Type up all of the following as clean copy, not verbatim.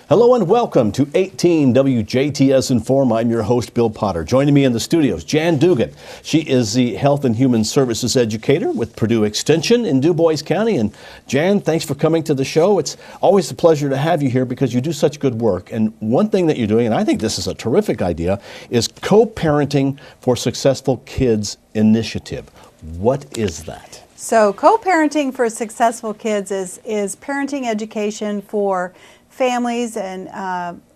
Hello and welcome to 18 WJTS in.form. I'm your host, Bill Potter. Joining me in the studios, Jan Dougan. She is the Health and Human Services Educator with Purdue Extension in Du Bois County. And Jan, thanks for coming to the show. It's always a pleasure to have you here because you do such good work. And one thing that you're doing, and I think this is a terrific idea, is Co-Parenting for Successful Kids initiative. What is that? So co-parenting for successful kids is parenting education for families and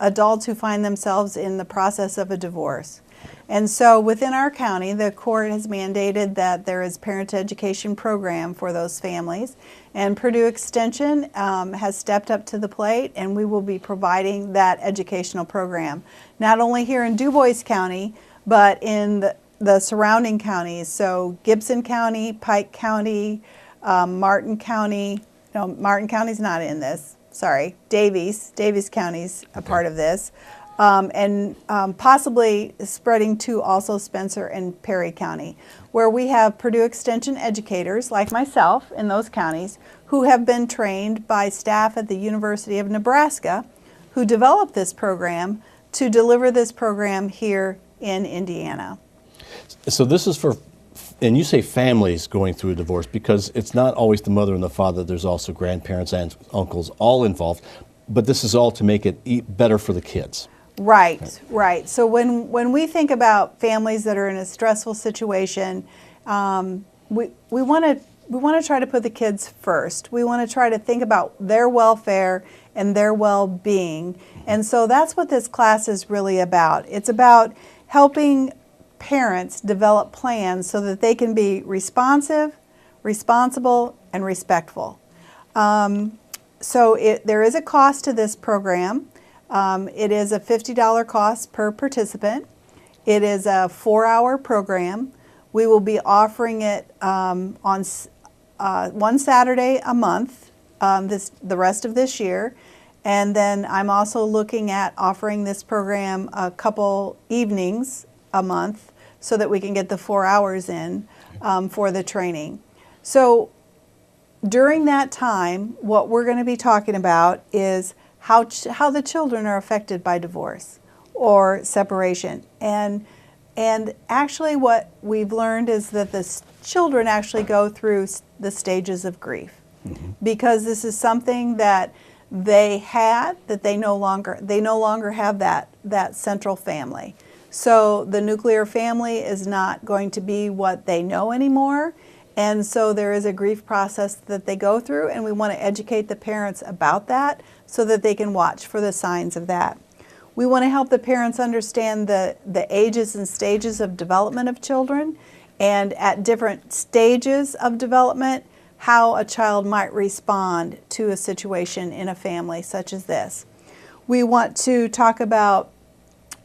adults who find themselves in the process of a divorce. And so within our county, the court has mandated that there is parent education program for those families. And Purdue Extension has stepped up to the plate, and we will be providing that educational program, not only here in Du Bois County, but in the surrounding counties. So Gibson County, Pike County, Martin County. No, Martin County's not in this. Sorry, Davies County's a part of this, and possibly spreading to also Spencer and Perry County, where we have Purdue Extension educators like myself in those counties who have been trained by staff at the University of Nebraska who developed this program to deliver this program here in Indiana. So this is for, and you say families going through a divorce because it's not always the mother and the father. There's also grandparents and uncles all involved. But this is all to make it better for the kids. Right. So when we think about families that are in a stressful situation, we want to try to put the kids first. We want to try to think about their welfare and their well-being. And so that's what this class is really about. It's about helping parents develop plans so that they can be responsive, responsible, and respectful. So there is a cost to this program. It is a $50 cost per participant. It is a 4-hour program. We will be offering it on one Saturday a month the rest of this year. And then I'm also looking at offering this program a couple evenings a month so that we can get the 4 hours in for the training. So during that time, what we're going to be talking about is how the children are affected by divorce or separation. And actually what we've learned is that the children actually go through the stages of grief because this is something that they had that they no longer have that central family. So the nuclear family is not going to be what they know anymore. And so there is a grief process that they go through, and we want to educate the parents about that so that they can watch for the signs of that. We want to help the parents understand the ages and stages of development of children, and at different stages of development, how a child might respond to a situation in a family such as this. We want to talk about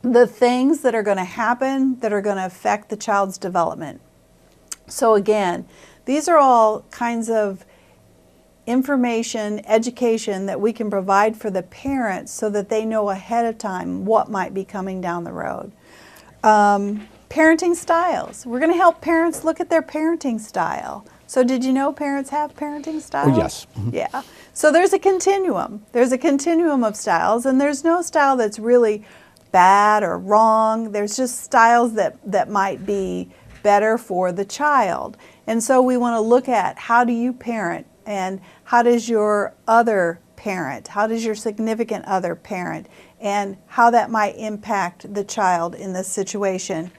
the things that are going to happen that are going to affect the child's development. So again, these are all kinds of information, education that we can provide for the parents so that they know ahead of time what might be coming down the road. Parenting styles. We're going to help parents look at their parenting style. So did you know parents have parenting styles? Oh, yes. Yeah. So there's a continuum. There's a continuum of styles, and there's no style that's really bad or wrong. There's just styles that might be better for the child. And so we want to look at how do you parent and how does your other parent, how does your significant other parent, and how that might impact the child in this situation.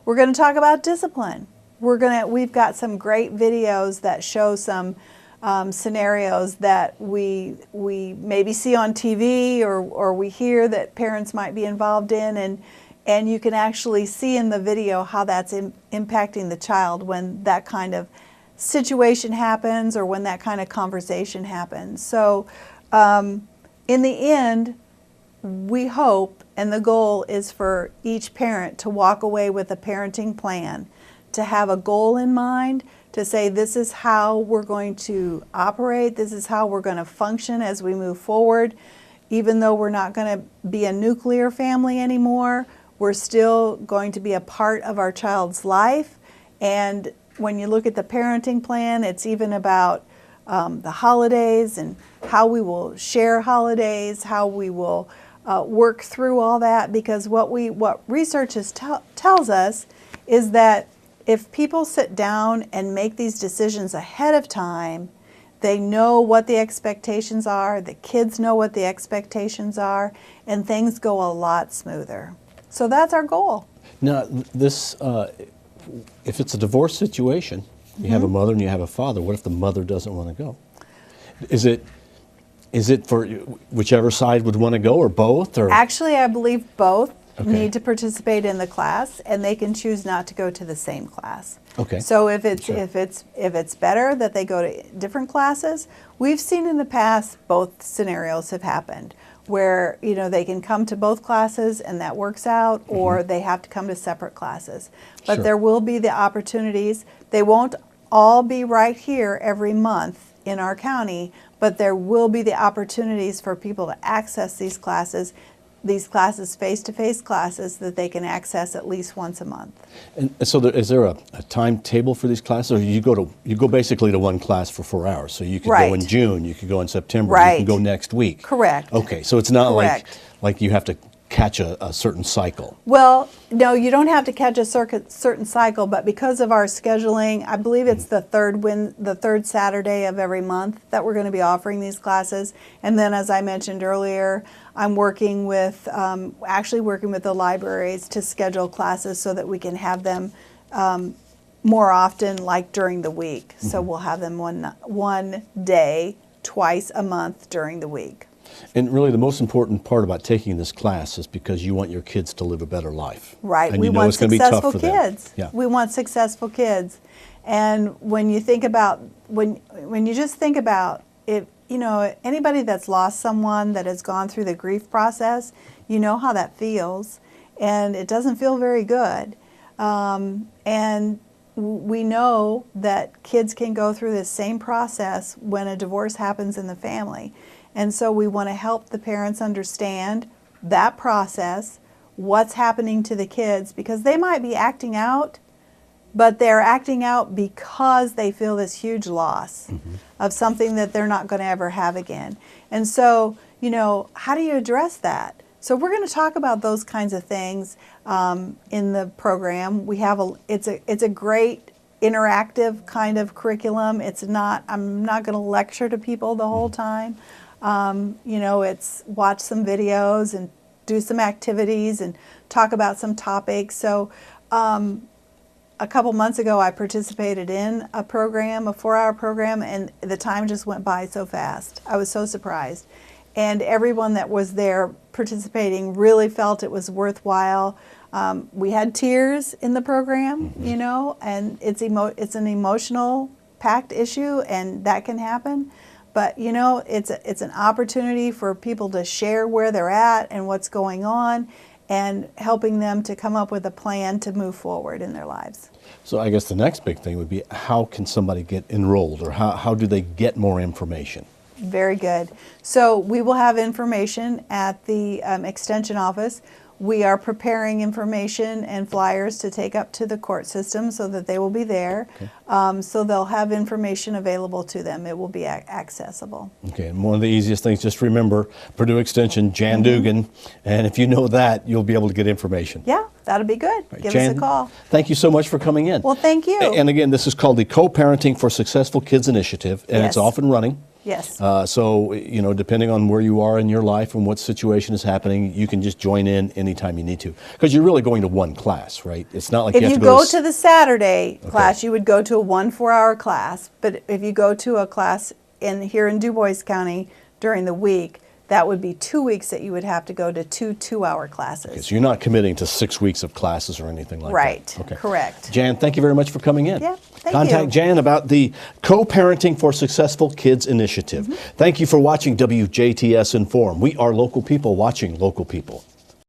We're going to talk about discipline. We've got some great videos that show some scenarios that we maybe see on TV or we hear that parents might be involved in, and you can actually see in the video how that's impacting the child when that kind of situation happens or when that kind of conversation happens. So in the end, we hope, and the goal is for each parent to walk away with a parenting plan, to have a goal in mind, to say this is how we're going to operate, this is how we're going to function as we move forward. Even though we're not going to be a nuclear family anymore, we're still going to be a part of our child's life. And when you look at the parenting plan, it's even about the holidays and how we will share holidays, how we will work through all that, because what research tells us is that if people sit down and make these decisions ahead of time, they know what the expectations are, the kids know what the expectations are, and things go a lot smoother. So that's our goal. Now, this, if it's a divorce situation, you have a mother and you have a father, what if the mother doesn't want to go? Is it for whichever side would want to go, or both? Or? Actually, I believe both need to participate in the class, and they can choose not to go to the same class. Okay. So if it's better that they go to different classes, we've seen in the past both scenarios have happened, where they can come to both classes and that works out, or they have to come to separate classes. But there will be the opportunities. They won't all be right here every month in our county, but there will be the opportunities for people to access these classes, face-to-face classes that they can access at least once a month. And so is there a timetable for these classes, or you go basically to one class for 4 hours? So you could go in June, you could go in September, you can go next week. Correct. Okay, so it's not like you have to catch a certain cycle. Well, no, you don't have to catch a certain cycle, but because of our scheduling, I believe it's the third Saturday of every month that we're going to be offering these classes. And then, as I mentioned earlier, I'm working with the libraries to schedule classes so that we can have them more often, like during the week. So we'll have them one day, twice a month during the week. And really the most important part about taking this class is because you want your kids to live a better life. Right. And We you know want it's going to be tough successful for them. kids. Yeah. We want successful kids. And when you think about, when you just think about it, anybody that's lost someone that has gone through the grief process, you know how that feels. And it doesn't feel very good. And we know that kids can go through this same process when a divorce happens in the family. And so we want to help the parents understand that process, what's happening to the kids, because they might be acting out, but they're acting out because they feel this huge loss of something that they're not going to ever have again. And so, how do you address that? So we're going to talk about those kinds of things in the program. It's a great interactive kind of curriculum. I'm not going to lecture to people the whole time. It's watch some videos and do some activities and talk about some topics. So a couple months ago, I participated in a program, a 4-hour program, and the time just went by so fast. I was so surprised. And everyone that was there participating really felt it was worthwhile. We had tears in the program, and it's an emotional packed issue, and that can happen. But it's an opportunity for people to share where they're at and what's going on, and helping them to come up with a plan to move forward in their lives. So I guess the next big thing would be, how can somebody get enrolled, or how do they get more information? Very good. So we will have information at the Extension office. We are preparing information and flyers to take up to the court system so that they will be there. Okay. So they'll have information available to them. It will be accessible. Okay, and one of the easiest things, just remember Purdue Extension, Jan Dougan, and if you know that, you'll be able to get information. Yeah, that'll be good. Right, Give Jan, us a call. Thank you so much for coming in. Well, thank you. And again, this is called the Co-Parenting for Successful Kids Initiative, and it's off and running. Yes. So, depending on where you are in your life and what situation is happening, you can just join in anytime you need to. Because you're really going to one class, right? It's not like if you have you to go to the Saturday class, you would go to a 4-hour class. But if you go to a class here in Du Bois County during the week, that would be 2 weeks that you would have to go to 2-hour classes. Okay, so you're not committing to 6 weeks of classes or anything like that. Right, correct. Jan, thank you very much for coming in. Yeah, thank you. Contact Jan about the Co-Parenting for Successful Kids Initiative. Thank you for watching WJTS in.form. We are local people watching local people.